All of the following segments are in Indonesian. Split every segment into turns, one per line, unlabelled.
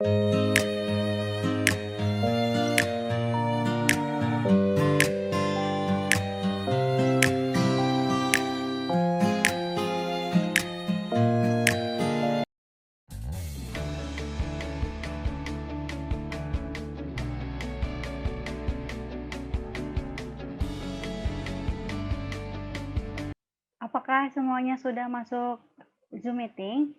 Apakah semuanya sudah masuk Zoom meeting?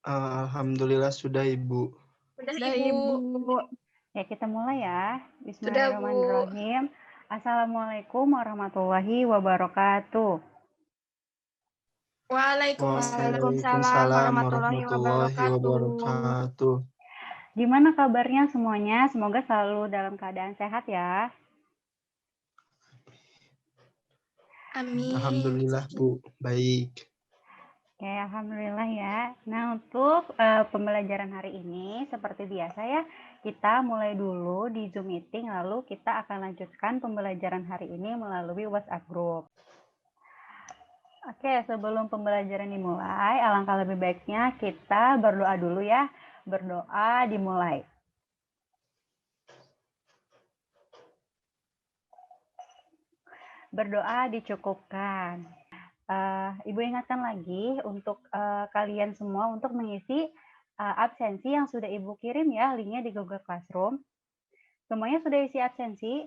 Alhamdulillah sudah, Ibu.
Sudah, Ibu.
Ya, kita mulai ya.
Sudah, Bu.
Bismillahirrahmanirrahim. Assalamualaikum warahmatullahi wabarakatuh.
Waalaikumsalam warahmatullahi wabarakatuh.
Gimana kabarnya semuanya? Semoga selalu dalam keadaan sehat ya.
Amin.
Alhamdulillah, Bu. Baik.
Oke, alhamdulillah ya. Nah, untuk pembelajaran hari ini seperti biasa ya, kita mulai dulu di Zoom meeting, lalu kita akan lanjutkan pembelajaran hari ini melalui WhatsApp group. Oke, sebelum pembelajaran dimulai, alangkah lebih baiknya kita berdoa dulu ya. Berdoa dimulai. Berdoa dicukupkan. Ibu ingatkan lagi untuk kalian semua untuk mengisi absensi yang sudah Ibu kirim ya, linknya di Google Classroom. Semuanya sudah isi absensi?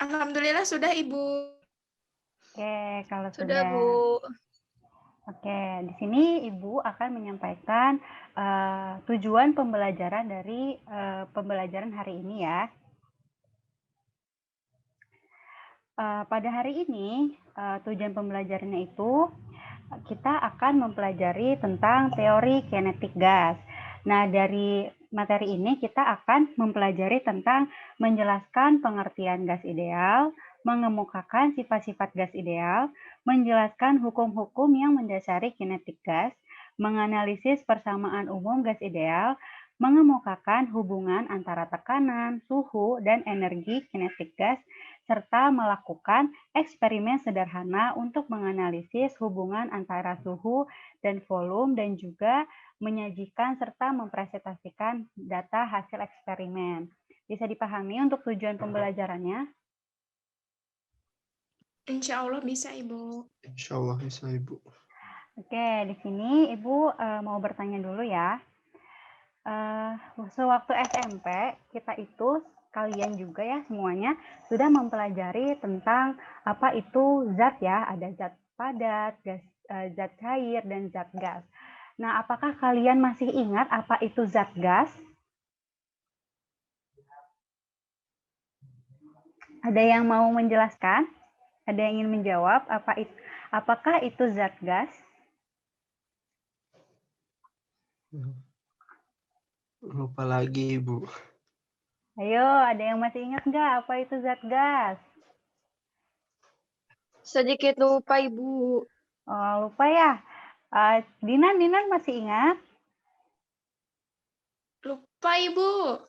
Alhamdulillah sudah, Ibu.
Oke, kalau
Sudah, Bu.
Oke, di sini Ibu akan menyampaikan tujuan pembelajaran dari pembelajaran hari ini ya. Pada hari ini, tujuan pembelajarannya itu kita akan mempelajari tentang teori kinetik gas. Nah, dari materi ini kita akan mempelajari tentang menjelaskan pengertian gas ideal, mengemukakan sifat-sifat gas ideal, menjelaskan hukum-hukum yang mendasari kinetik gas, menganalisis persamaan umum gas ideal, mengemukakan hubungan antara tekanan, suhu, dan energi kinetik gas, serta melakukan eksperimen sederhana untuk menganalisis hubungan antara suhu dan volume dan juga menyajikan serta mempresentasikan data hasil eksperimen. Bisa dipahami untuk tujuan pembelajarannya?
Insya Allah bisa, Ibu.
Insya Allah bisa, Ibu.
Oke, di sini Ibu mau bertanya dulu ya. Sewaktu SMP, kita itu kalian juga ya semuanya sudah mempelajari tentang apa itu zat ya, ada zat padat, zat cair, dan zat gas. Nah, apakah kalian masih ingat apa itu zat gas? Ada yang mau menjelaskan? Ada yang ingin menjawab apakah itu zat gas?
Lupa lagi, Ibu.
Ayo, ada yang masih ingat nggak apa itu zat gas?
Sedikit lupa, Ibu.
Oh, lupa ya? Dinan masih ingat?
Lupa, Ibu.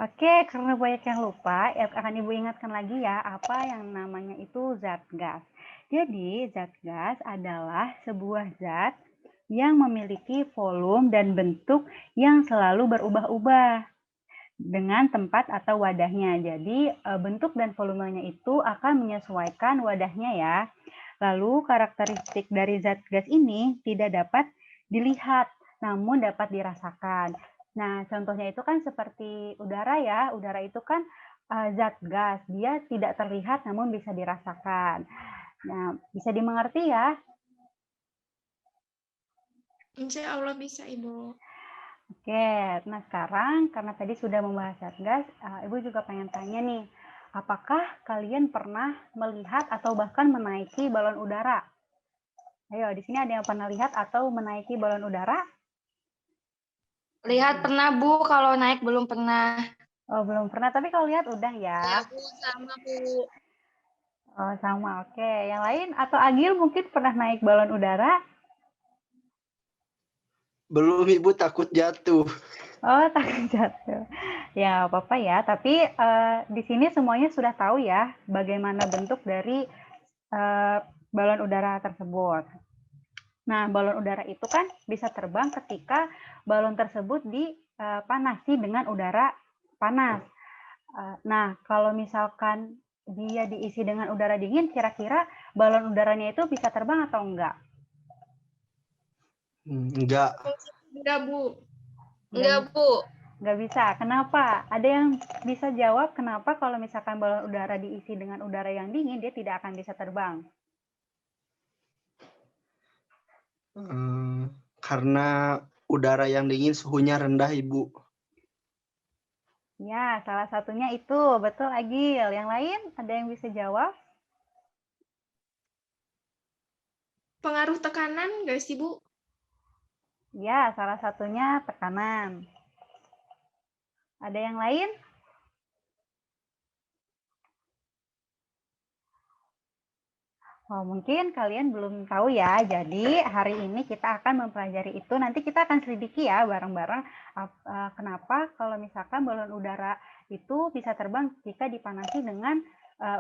Oke, karena banyak yang lupa, akan Ibu ingatkan lagi ya, apa yang namanya itu zat gas. Jadi, zat gas adalah sebuah zat yang memiliki volume dan bentuk yang selalu berubah-ubah dengan tempat atau wadahnya. Jadi, bentuk dan volumenya itu akan menyesuaikan wadahnya ya. Lalu, karakteristik dari zat gas ini tidak dapat dilihat, namun dapat dirasakan. Nah, contohnya itu kan seperti udara ya. Udara itu kan zat gas, dia tidak terlihat namun bisa dirasakan. Nah, bisa dimengerti ya?
Insya Allah bisa, Ibu.
Oke, nah sekarang karena tadi sudah membahas zat gas, Ibu juga pengen tanya nih, apakah kalian pernah melihat atau bahkan menaiki balon udara? Ayo, di sini ada yang pernah lihat atau menaiki balon udara?
Lihat pernah, Bu. Kalau naik belum pernah.
Oh, belum pernah, tapi kalau lihat udah ya.
Ya, Bu, sama, Bu.
Oh, sama. Oke, yang lain atau Agil mungkin pernah naik balon udara?
Belum, Ibu, takut jatuh.
Oh, takut jatuh. Ya, apa-apa ya. Tapi di sini semuanya sudah tahu ya bagaimana bentuk dari balon udara tersebut. Nah, balon udara itu kan bisa terbang ketika balon tersebut dipanasi dengan udara panas. Nah, kalau misalkan dia diisi dengan udara dingin, kira-kira balon udaranya itu bisa terbang atau enggak?
Enggak.
Enggak, Bu. Enggak, Bu.
Enggak bisa. Kenapa? Ada yang bisa jawab kenapa kalau misalkan balon udara diisi dengan udara yang dingin, dia tidak akan bisa terbang?
Karena udara yang dingin suhunya rendah, Ibu.
Ya, salah satunya itu. Betul, Agil. Yang lain ada yang bisa jawab?
Pengaruh tekanan enggak sih, Bu?
Ya, salah satunya tekanan. Ada yang lain? Oh, mungkin kalian belum tahu ya. Jadi hari ini kita akan mempelajari itu. Nanti kita akan selidiki ya bareng-bareng kenapa kalau misalkan balon udara itu bisa terbang jika dipanasi dengan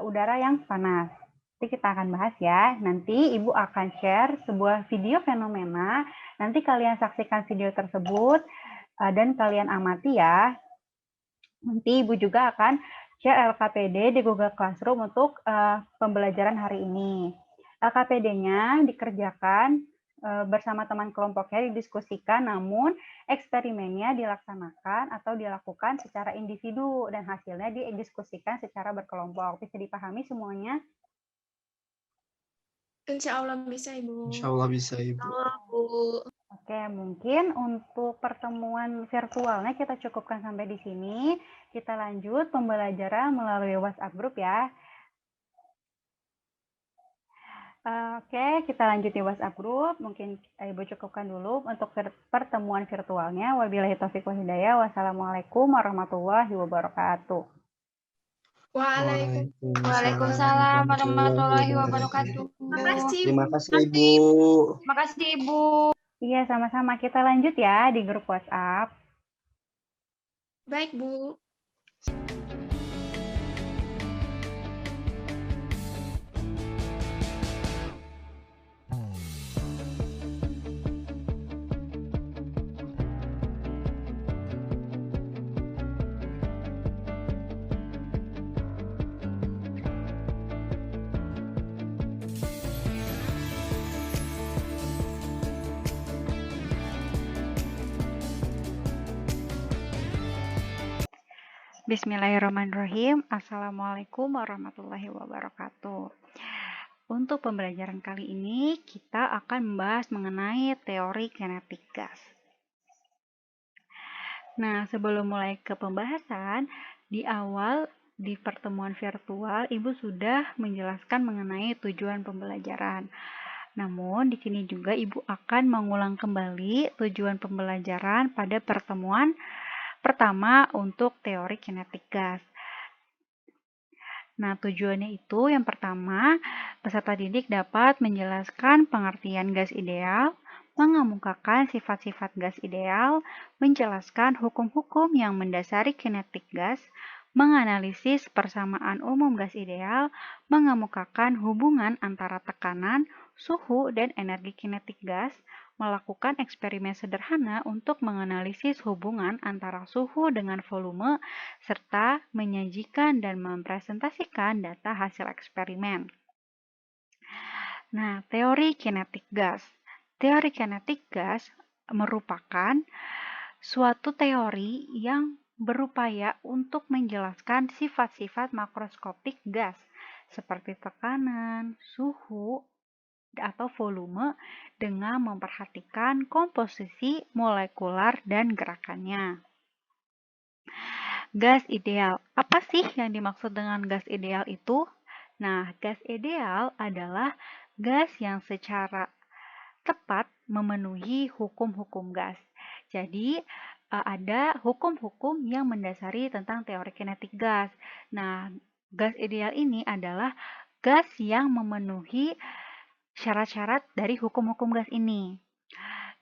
udara yang panas. Nanti kita akan bahas ya. Nanti Ibu akan share sebuah video fenomena. Nanti kalian saksikan video tersebut dan kalian amati ya. Nanti Ibu juga akan share LKPD di Google Classroom untuk pembelajaran hari ini. LKPD-nya dikerjakan bersama teman kelompoknya, didiskusikan, namun eksperimennya dilaksanakan atau dilakukan secara individu dan hasilnya didiskusikan secara berkelompok. Bisa dipahami semuanya?
Insya Allah bisa, Ibu.
Insya Allah bisa, Ibu.
Bu.
Oke, mungkin untuk pertemuan virtualnya kita cukupkan sampai di sini. Kita lanjut pembelajaran melalui WhatsApp group ya. Oke, kita lanjut di WhatsApp group. Mungkin Ibu cukupkan dulu untuk pertemuan virtualnya. Wabillahi taufiq wal hidayah. Wassalamualaikum warahmatullahi wabarakatuh.
Waalaikumsalam warahmatullahi wabarakatuh.
Terima kasih, Ibu.
Terima kasih, Ibu.
Iya, sama-sama. Kita lanjut ya di grup WhatsApp.
Baik, Bu.
Bismillahirrahmanirrahim. Assalamualaikum warahmatullahi wabarakatuh. Untuk pembelajaran kali ini, kita akan membahas mengenai teori kinetik gas. Nah, sebelum mulai ke pembahasan, di awal di pertemuan virtual, Ibu sudah menjelaskan mengenai tujuan pembelajaran. Namun, di sini juga Ibu akan mengulang kembali tujuan pembelajaran pada pertemuan pertama untuk teori kinetik gas. Nah, tujuannya itu yang pertama, peserta didik dapat menjelaskan pengertian gas ideal, mengemukakan sifat-sifat gas ideal, menjelaskan hukum-hukum yang mendasari kinetik gas, menganalisis persamaan umum gas ideal, mengemukakan hubungan antara tekanan, suhu, dan energi kinetik gas, melakukan eksperimen sederhana untuk menganalisis hubungan antara suhu dengan volume, serta menyajikan dan mempresentasikan data hasil eksperimen. Nah, teori kinetik gas. Teori kinetik gas merupakan suatu teori yang berupaya untuk menjelaskan sifat-sifat makroskopik gas seperti tekanan, suhu, atau volume dengan memperhatikan komposisi molekular dan gerakannya. Gas ideal. Apa sih yang dimaksud dengan gas ideal itu? Nah, gas ideal adalah gas yang secara tepat memenuhi hukum-hukum gas. Jadi, ada hukum-hukum yang mendasari tentang teori kinetik gas. Nah, gas ideal ini adalah gas yang memenuhi syarat-syarat dari hukum-hukum gas ini.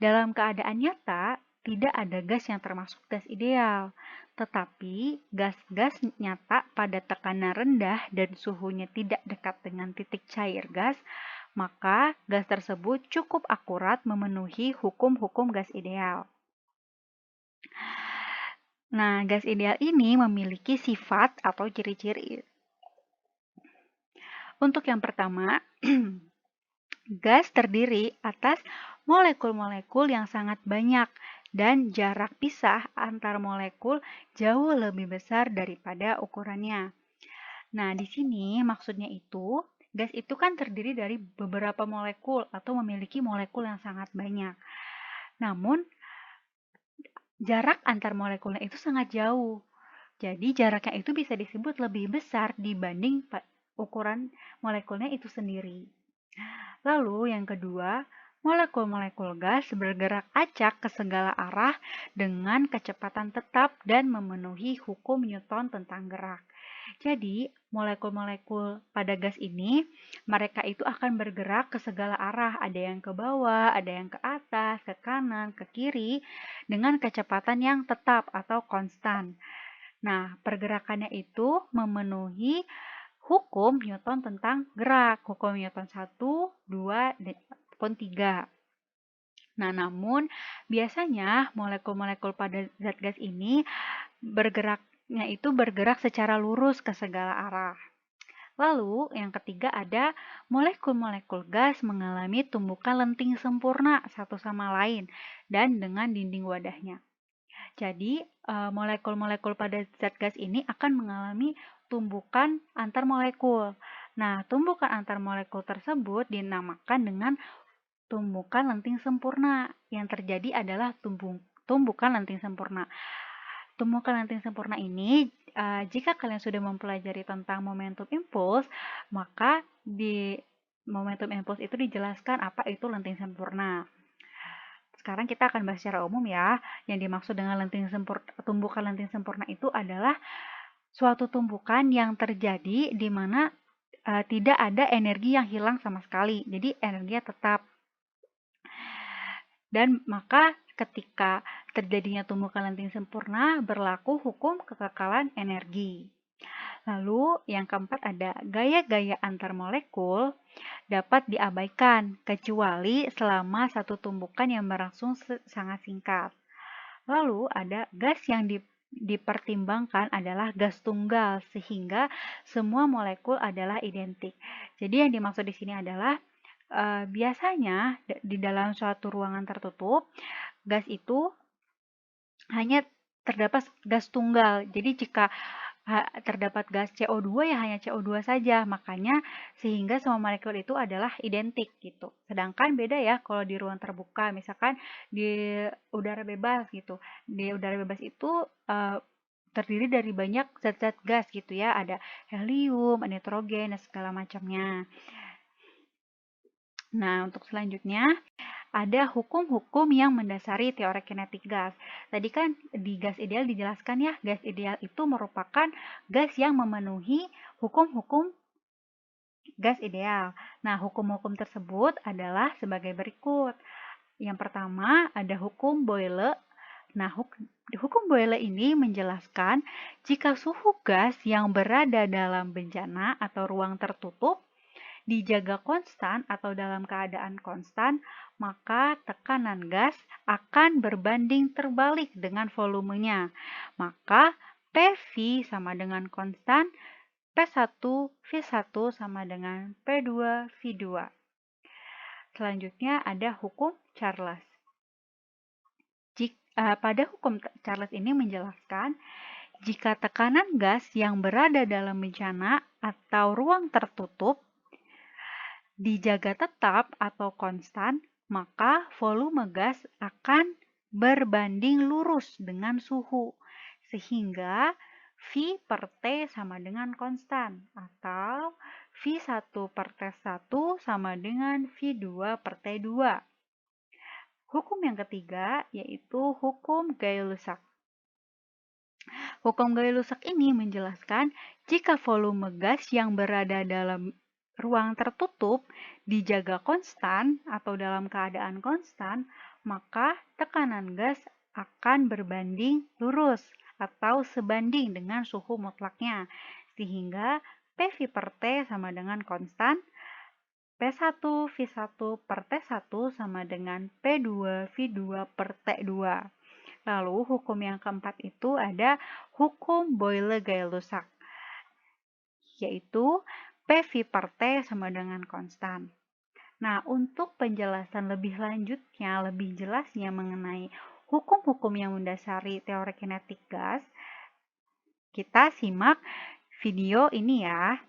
Dalam keadaan nyata, tidak ada gas yang termasuk gas ideal, tetapi gas-gas nyata pada tekanan rendah dan suhunya tidak dekat dengan titik cair gas maka gas tersebut cukup akurat memenuhi hukum-hukum gas ideal. Nah, gas ideal ini memiliki sifat atau ciri-ciri. Untuk yang pertama, gas terdiri atas molekul-molekul yang sangat banyak dan jarak pisah antar molekul jauh lebih besar daripada ukurannya. Nah, di sini maksudnya itu, gas itu kan terdiri dari beberapa molekul atau memiliki molekul yang sangat banyak. Namun, jarak antar molekulnya itu sangat jauh. Jadi, jaraknya itu bisa disebut lebih besar dibanding ukuran molekulnya itu sendiri. Lalu yang kedua, molekul-molekul gas bergerak acak ke segala arah dengan kecepatan tetap dan memenuhi hukum Newton tentang gerak. Jadi, molekul-molekul pada gas ini, mereka itu akan bergerak ke segala arah. Ada yang ke bawah, ada yang ke atas, ke kanan, ke kiri, dengan kecepatan yang tetap atau konstan. Nah, pergerakannya itu memenuhi hukum Newton tentang gerak, hukum Newton 1, 2, dan 3. Nah, namun biasanya molekul-molekul pada zat gas ini bergeraknya itu bergerak secara lurus ke segala arah. Lalu, yang ketiga ada molekul-molekul gas mengalami tumbukan lenting sempurna satu sama lain dan dengan dinding wadahnya. Jadi, molekul-molekul pada zat gas ini akan mengalami tumbukan antar molekul. Nah, tumbukan antar molekul tersebut dinamakan dengan tumbukan lenting sempurna. Yang terjadi adalah tumbukan lenting sempurna. Tumbukan lenting sempurna ini, jika kalian sudah mempelajari tentang momentum impuls, maka di momentum impuls itu dijelaskan apa itu lenting sempurna. Sekarang kita akan bahas secara umum ya. Yang dimaksud dengan tumbukan lenting sempurna itu adalah suatu tumbukan yang terjadi di mana tidak ada energi yang hilang sama sekali. Jadi energinya tetap. Dan maka ketika terjadinya tumbukan lenting sempurna berlaku hukum kekekalan energi. Lalu yang keempat ada gaya-gaya antar molekul dapat diabaikan kecuali selama satu tumbukan yang berlangsung sangat singkat. Lalu ada gas yang dipertimbangkan adalah gas tunggal sehingga semua molekul adalah identik. Jadi yang dimaksud di sini adalah biasanya di dalam suatu ruangan tertutup gas itu hanya terdapat gas tunggal. Jadi jika terdapat gas CO2 ya hanya CO2 saja, makanya sehingga semua molekul itu adalah identik gitu. Sedangkan beda ya kalau di ruang terbuka, misalkan di udara bebas gitu. Di udara bebas itu terdiri dari banyak zat-zat gas gitu ya, ada helium, nitrogen, dan segala macamnya. Nah, untuk selanjutnya ada hukum-hukum yang mendasari teori kinetik gas. Tadi kan di gas ideal dijelaskan ya, gas ideal itu merupakan gas yang memenuhi hukum-hukum gas ideal. Nah, hukum-hukum tersebut adalah sebagai berikut. Yang pertama ada hukum Boyle. Nah, hukum Boyle ini menjelaskan jika suhu gas yang berada dalam bencana atau ruang tertutup dijaga konstan atau dalam keadaan konstan, maka tekanan gas akan berbanding terbalik dengan volumenya. Maka PV sama dengan konstan, P1 V1 sama dengan P2 V2. Selanjutnya ada hukum Charles. Pada hukum Charles ini menjelaskan jika tekanan gas yang berada dalam bencana atau ruang tertutup dijaga tetap atau konstan, maka volume gas akan berbanding lurus dengan suhu, sehingga V per T sama dengan konstan, atau V1 per T1 sama dengan V2 per T2. Hukum yang ketiga yaitu hukum Gay-Lussac. Hukum Gay-Lussac ini menjelaskan jika volume gas yang berada dalam ruang tertutup dijaga konstan atau dalam keadaan konstan, maka tekanan gas akan berbanding lurus atau sebanding dengan suhu mutlaknya, sehingga PV per T sama dengan konstan, P1 V1 per T1 sama dengan P2 V2 per T2. Lalu hukum yang keempat itu ada hukum Boyle-Gay-Lussac, yaitu PV per T sama dengan konstan. Nah, untuk penjelasan lebih lanjutnya, lebih jelasnya mengenai hukum-hukum yang mendasari teori kinetik gas, kita simak video ini ya.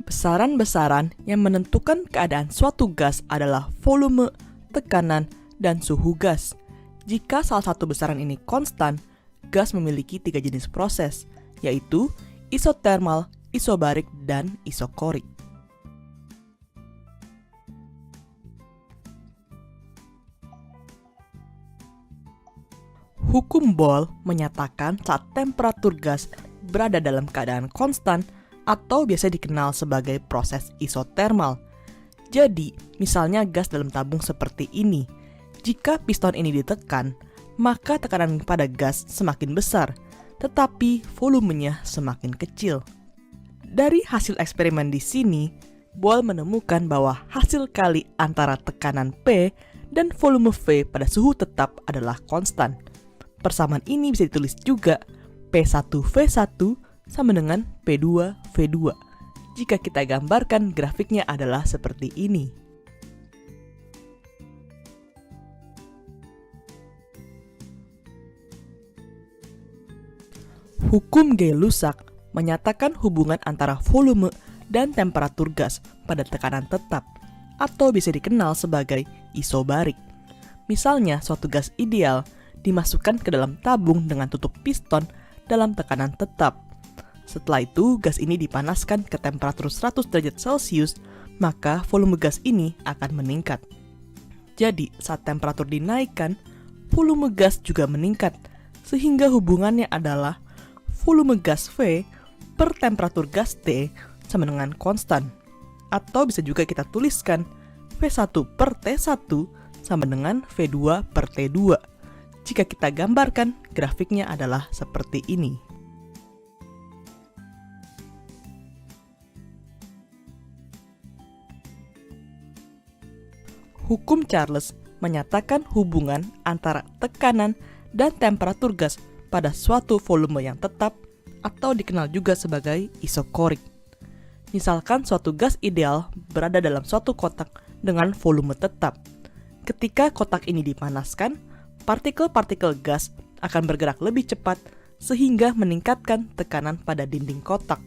Besaran-besaran yang menentukan keadaan suatu gas adalah volume, tekanan, dan suhu gas. Jika salah satu besaran ini konstan, gas memiliki 3 jenis proses, yaitu isotermal, isobarik, dan isokorik. Hukum Boyle menyatakan saat temperatur gas berada dalam keadaan konstan atau biasa dikenal sebagai proses isotermal. Jadi, misalnya gas dalam tabung seperti ini. Jika piston ini ditekan, maka tekanan pada gas semakin besar, tetapi volumenya semakin kecil. Dari hasil eksperimen di sini, Boyle menemukan bahwa hasil kali antara tekanan P dan volume V pada suhu tetap adalah konstan. Persamaan ini bisa ditulis juga P1V1 sama dengan P2V2. Jika kita gambarkan, grafiknya adalah seperti ini. Hukum Gay-Lussac menyatakan hubungan antara volume dan temperatur gas pada tekanan tetap, atau bisa dikenal sebagai isobarik. Misalnya, suatu gas ideal dimasukkan ke dalam tabung dengan tutup piston dalam tekanan tetap. Setelah itu, gas ini dipanaskan ke temperatur 100 derajat Celcius, maka volume gas ini akan meningkat. Jadi, saat temperatur dinaikkan, volume gas juga meningkat, sehingga hubungannya adalah volume gas V per temperatur gas T sama dengan konstan. Atau bisa juga kita tuliskan V1 per T1 sama dengan V2 per T2. Jika kita gambarkan, grafiknya adalah seperti ini. Hukum Charles menyatakan hubungan antara tekanan dan temperatur gas pada suatu volume yang tetap atau dikenal juga sebagai isokorik. Misalkan suatu gas ideal berada dalam suatu kotak dengan volume tetap. Ketika kotak ini dipanaskan, partikel-partikel gas akan bergerak lebih cepat sehingga meningkatkan tekanan pada dinding kotak.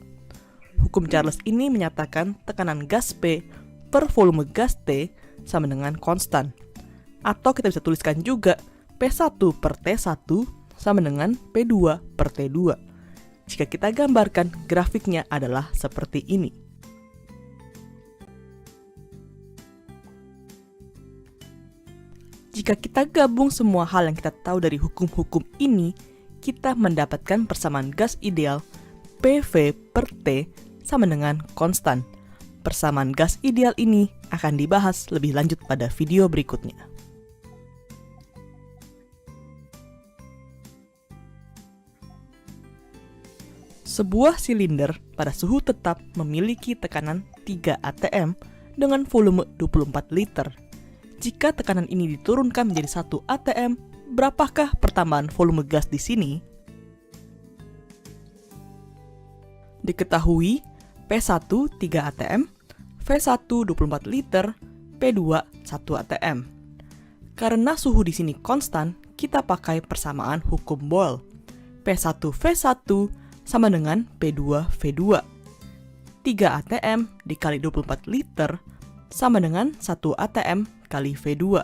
Hukum Charles ini menyatakan tekanan gas P per volume gas T sama dengan konstan. Atau kita bisa tuliskan juga P1 per T1 sama dengan P2 per T2. Jika kita gambarkan, grafiknya adalah seperti ini. Jika kita gabung semua hal yang kita tahu dari hukum-hukum ini, kita mendapatkan persamaan gas ideal PV per T sama dengan konstan. Persamaan gas ideal ini akan dibahas lebih lanjut pada video berikutnya. Sebuah silinder pada suhu tetap memiliki tekanan 3 atm dengan volume 24 liter. Jika tekanan ini diturunkan menjadi 1 atm, berapakah pertambahan volume gas di sini? Diketahui P1 3 atm, V1 24 liter, P2 1 atm. Karena suhu di sini konstan, kita pakai persamaan hukum Boyle. P1V1 sama dengan P2V2. 3 atm dikali 24 liter sama dengan 1 atm kali V2.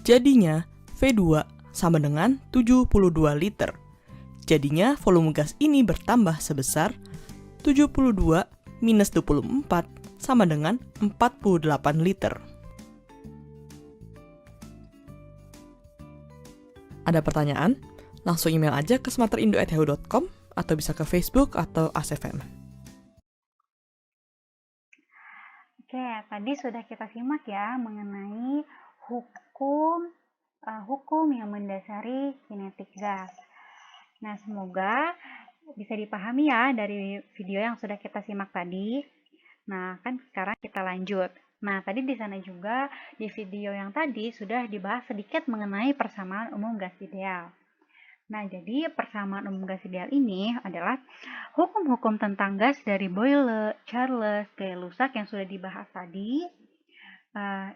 Jadinya V2 sama dengan 72 liter. Jadinya volume gas ini bertambah sebesar 72 minus 24 sama dengan 48 liter. Ada pertanyaan? Langsung email aja ke smarterindo@yahoo.com atau bisa ke Facebook atau ASFM.
Oke, tadi sudah kita simak ya mengenai hukum yang mendasari kinetik gas. Nah, semoga bisa dipahami ya dari video yang sudah kita simak tadi. Nah, kan sekarang kita lanjut. Nah, tadi di sana juga di video yang tadi sudah dibahas sedikit mengenai persamaan umum gas ideal. Nah, jadi persamaan umum gas ideal ini adalah hukum-hukum tentang gas dari Boyle, Charles, Gay-Lussac yang sudah dibahas tadi.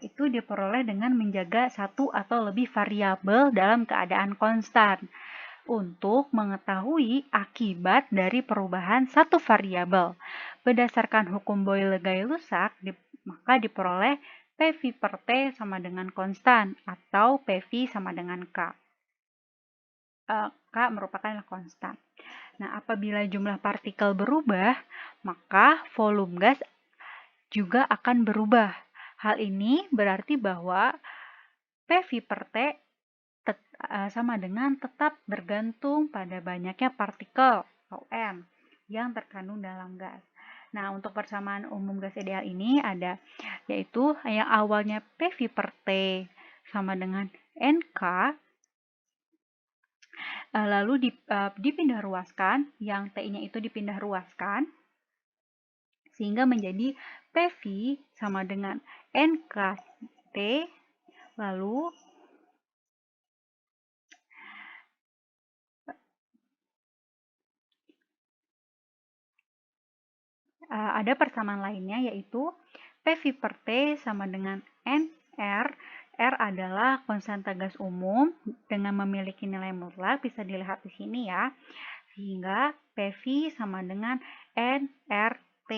Itu diperoleh dengan menjaga satu atau lebih variabel dalam keadaan konstan untuk mengetahui akibat dari perubahan satu variabel. Berdasarkan hukum Boyle-Gay-Lussac, maka diperoleh PV per T sama dengan konstan atau PV sama dengan K. K merupakan konstan. Nah, apabila jumlah partikel berubah, maka volume gas juga akan berubah. Hal ini berarti bahwa PV per T sama dengan tetap bergantung pada banyaknya partikel atau N yang terkandung dalam gas. Nah, untuk persamaan umum gas ideal ini ada, yaitu yang awalnya PV per T sama dengan NK, lalu dipindah ruaskan, yang T-nya itu dipindah ruaskan, sehingga menjadi PV sama dengan NKT, lalu ada persamaan lainnya, yaitu PV per T sama dengan NR. R adalah konstanta gas umum dengan memiliki nilai mutlak, bisa dilihat di sini ya. Sehingga PV sama dengan NRT.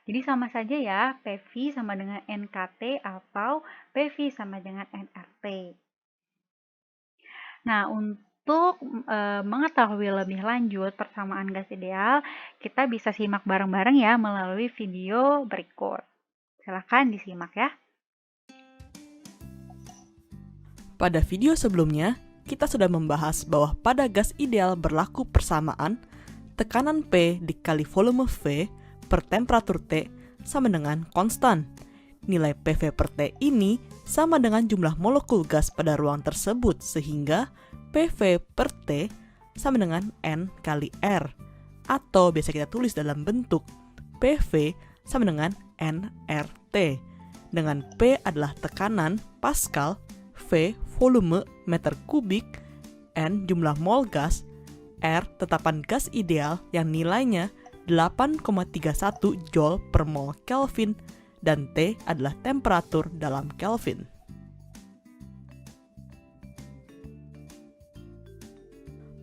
Jadi sama saja ya, PV sama dengan NKT atau PV sama dengan NRT. Nah, untuk mengetahui lebih lanjut persamaan gas ideal, kita bisa simak bareng-bareng ya melalui video berikut. Silahkan disimak ya.
Pada video sebelumnya, kita sudah membahas bahwa pada gas ideal berlaku persamaan tekanan P dikali volume V per temperatur T sama dengan konstan. Nilai PV per T ini sama dengan jumlah molekul gas pada ruang tersebut, sehingga PV per T sama dengan N kali R, atau biasa kita tulis dalam bentuk PV sama dengan nRT, dengan P adalah tekanan Pascal, V volume meter kubik, N jumlah mol gas, R tetapan gas ideal yang nilainya 8,31 Joule per mol Kelvin, dan T adalah temperatur dalam Kelvin.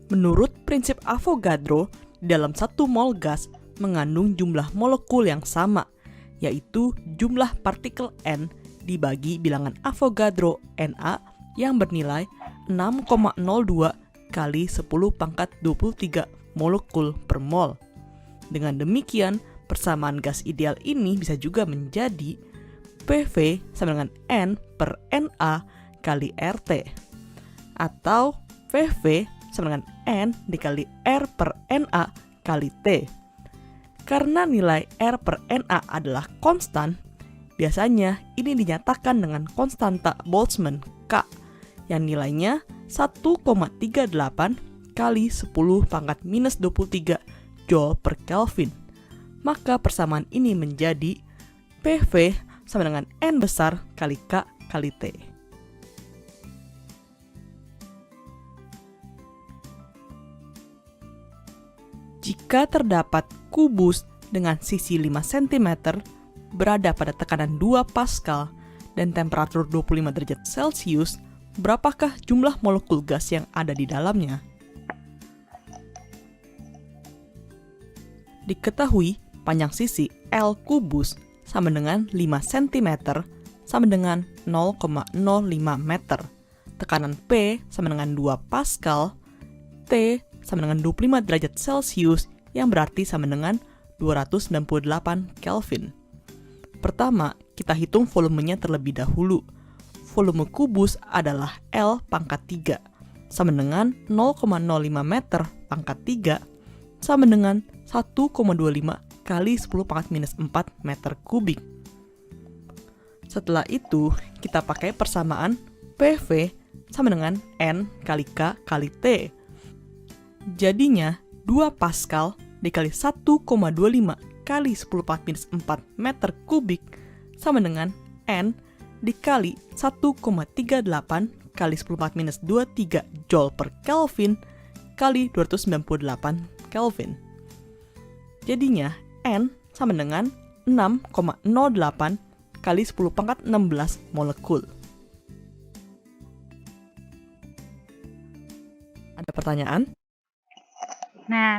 Menurut prinsip Avogadro, dalam 1 mol gas mengandung jumlah molekul yang sama, yaitu jumlah partikel N dibagi bilangan Avogadro Na yang bernilai 6,02 kali 10 pangkat 23 molekul per mol. Dengan demikian, persamaan gas ideal ini bisa juga menjadi PV sama dengan N per Na kali RT, atau PV sama dengan N dikali R per Na kali T. Karena nilai R per Na adalah konstan, biasanya ini dinyatakan dengan konstanta Boltzmann K yang nilainya 1,38 kali 10 pangkat minus 23 Joule per Kelvin. Maka persamaan ini menjadi PV sama dengan N besar kali K kali T. Jika terdapat kubus dengan sisi 5 cm berada pada tekanan 2 Pascal dan temperatur 25 derajat Celcius, berapakah jumlah molekul gas yang ada di dalamnya? Diketahui panjang sisi L kubus sama dengan 5 cm sama dengan 0,05 meter. Tekanan P sama dengan 2 Pascal, T sama dengan 25 derajat Celcius yang berarti sama dengan 298 Kelvin. Pertama, kita hitung volumenya terlebih dahulu. Volume kubus adalah L pangkat 3 sama dengan 0,05 meter pangkat 3 sama dengan 1,25 kali 10 pangkat minus 4 meter kubik. Setelah itu, kita pakai persamaan PV sama dengan N kali K kali T. Jadinya, 2 Pascal dikali 1,25 kali 10⁻⁴ meter kubik sama dengan N dikali 1,38 kali 10⁻⁻23 Joule per Kelvin kali 298 Kelvin. Jadinya N sama dengan 6,08 kali 10⁻16 molekul. Ada pertanyaan?
Nah,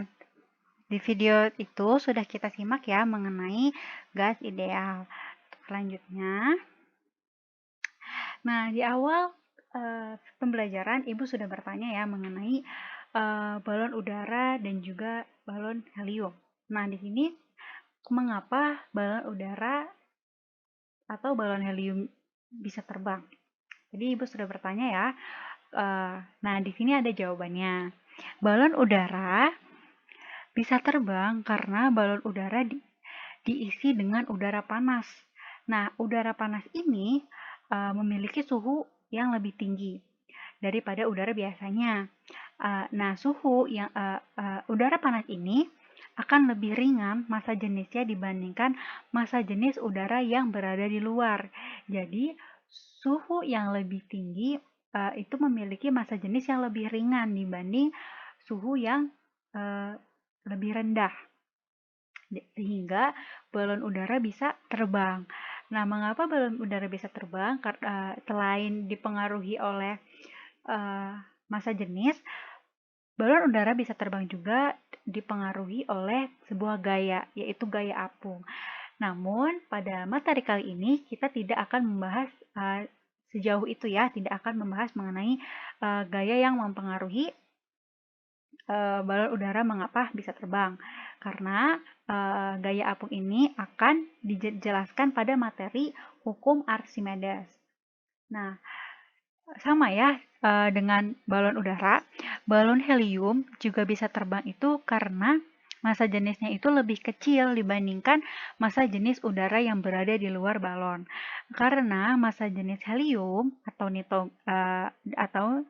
di video itu sudah kita simak ya mengenai gas ideal. Selanjutnya, nah di awal pembelajaran Ibu sudah bertanya ya mengenai balon udara dan juga balon helium. Nah, di sini mengapa balon udara atau balon helium bisa terbang? Jadi Ibu sudah bertanya ya. Nah, di sini ada jawabannya. Balon udara bisa terbang karena balon udara diisi dengan udara panas. Nah, udara panas ini memiliki suhu yang lebih tinggi daripada udara biasanya. Nah, suhu yang udara panas ini akan lebih ringan massa jenisnya dibandingkan massa jenis udara yang berada di luar. Jadi, suhu yang lebih tinggi itu memiliki massa jenis yang lebih ringan dibanding suhu yang lebih rendah, sehingga balon udara bisa terbang. Nah, mengapa balon udara bisa terbang? Selain dipengaruhi oleh massa jenis, balon udara bisa terbang juga dipengaruhi oleh sebuah gaya, yaitu gaya apung. Namun, pada materi kali ini kita tidak akan membahas sejauh itu ya, tidak akan membahas mengenai gaya yang mempengaruhi balon udara mengapa bisa terbang, karena gaya apung ini akan dijelaskan pada materi hukum Archimedes. Nah, sama ya dengan balon udara, balon helium juga bisa terbang itu karena massa jenisnya itu lebih kecil dibandingkan massa jenis udara yang berada di luar balon. Karena massa jenis helium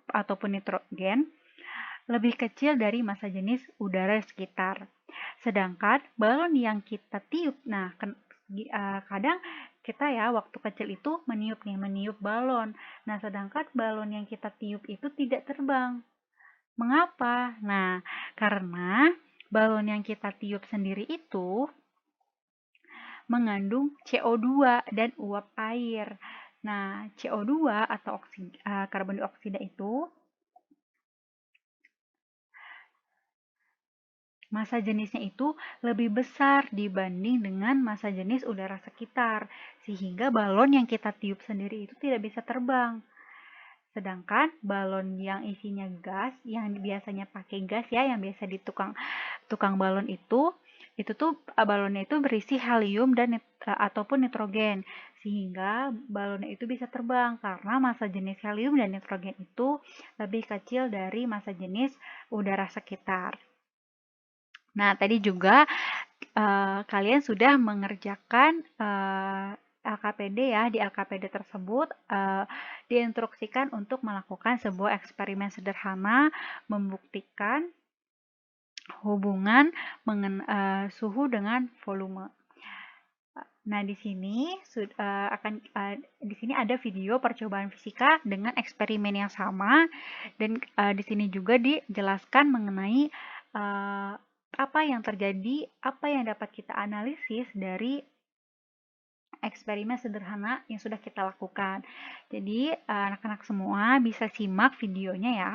ataupun nitrogen lebih kecil dari massa jenis udara sekitar. Sedangkan balon yang kita tiup, nah kadang kita ya waktu kecil itu meniup balon. Nah, sedangkan balon yang kita tiup itu tidak terbang. Mengapa? Nah, karena balon yang kita tiup sendiri itu mengandung CO2 dan uap air. Nah, CO2 atau karbon dioksida itu massa jenisnya itu lebih besar dibanding dengan massa jenis udara sekitar, sehingga balon yang kita tiup sendiri itu tidak bisa terbang. Sedangkan balon yang isinya gas, yang biasanya pakai gas ya, yang biasa di tukang balon itu tuh balonnya itu berisi helium dan ataupun nitrogen, sehingga balonnya itu bisa terbang karena massa jenis helium dan nitrogen itu lebih kecil dari massa jenis udara sekitar. Nah, tadi juga kalian sudah mengerjakan LKPD ya. Di LKPD tersebut diinstruksikan untuk melakukan sebuah eksperimen sederhana membuktikan hubungan suhu dengan volume. Nah, di sini di sini ada video percobaan fisika dengan eksperimen yang sama, dan di sini juga dijelaskan mengenai apa yang terjadi, apa yang dapat kita analisis dari eksperimen sederhana yang sudah kita lakukan. Jadi, anak-anak semua bisa simak videonya ya.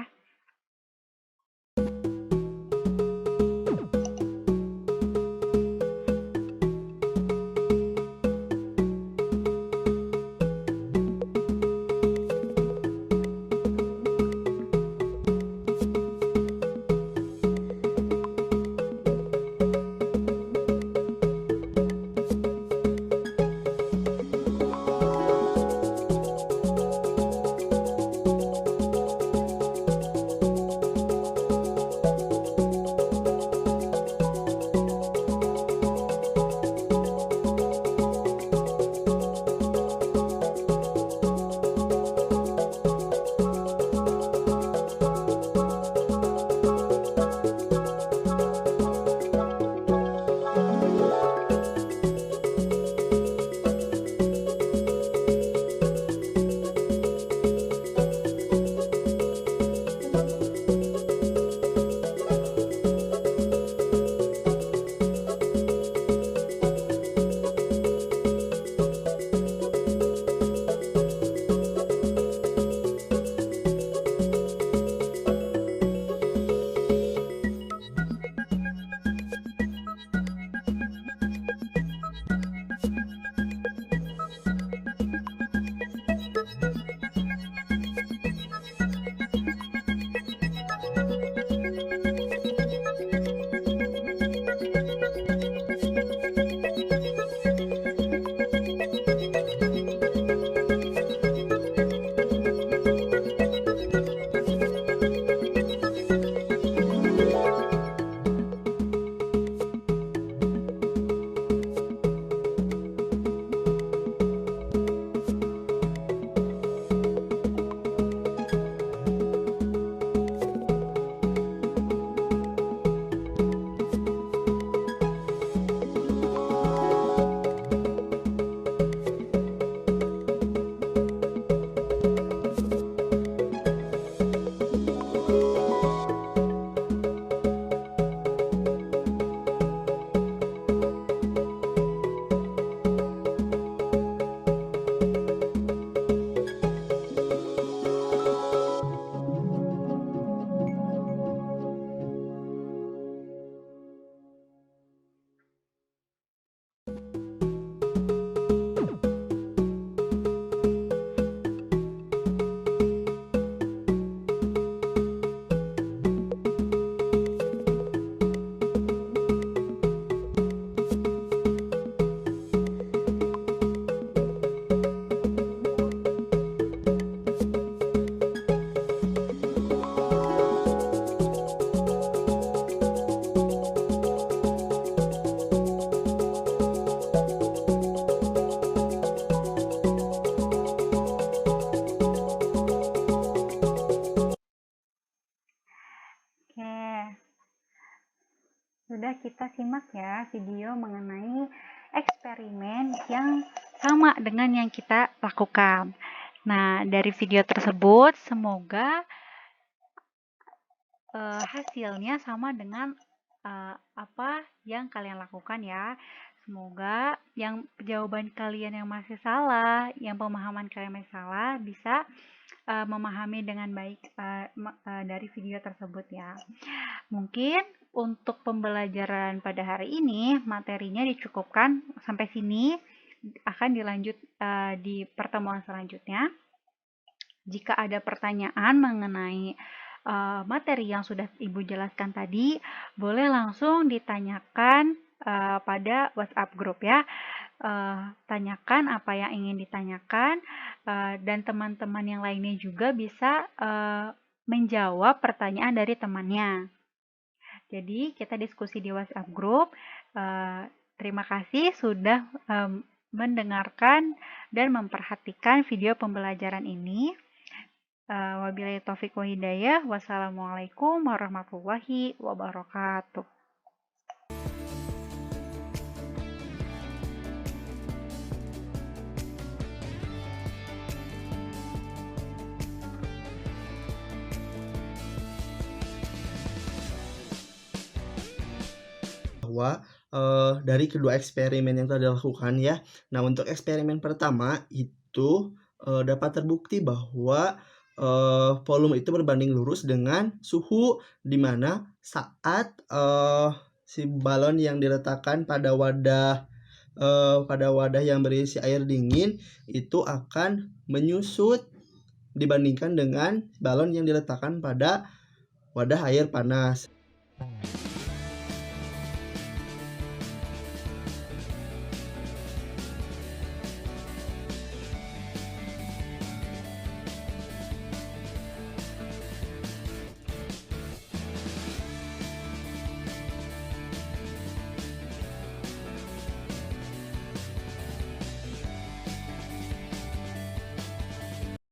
sudah kita simak ya video mengenai eksperimen yang sama dengan yang kita lakukan. Nah, dari video tersebut semoga hasilnya sama dengan apa yang kalian lakukan ya. Semoga yang jawaban kalian yang masih salah, yang pemahaman kalian masih salah, bisa memahami dengan baik dari video tersebut ya. Mungkin untuk pembelajaran pada hari ini materinya dicukupkan sampai sini, akan dilanjut di pertemuan selanjutnya. Jika ada pertanyaan mengenai materi yang sudah Ibu jelaskan tadi, boleh langsung ditanyakan pada WhatsApp grup ya. Tanyakan apa yang ingin ditanyakan, dan teman-teman yang lainnya juga bisa menjawab pertanyaan dari temannya. Jadi kita diskusi di WhatsApp grup. Terima kasih sudah mendengarkan dan memperhatikan video pembelajaran ini. Wabillahi taufiq wa hidayah. Wassalamualaikum warahmatullahi wabarakatuh.
Bahwa dari kedua eksperimen yang telah dilakukan ya. Nah, untuk eksperimen pertama itu dapat terbukti bahwa volume itu berbanding lurus dengan suhu, di mana saat si balon yang diletakkan pada wadah yang berisi air dingin itu akan menyusut dibandingkan dengan balon yang diletakkan pada wadah air panas.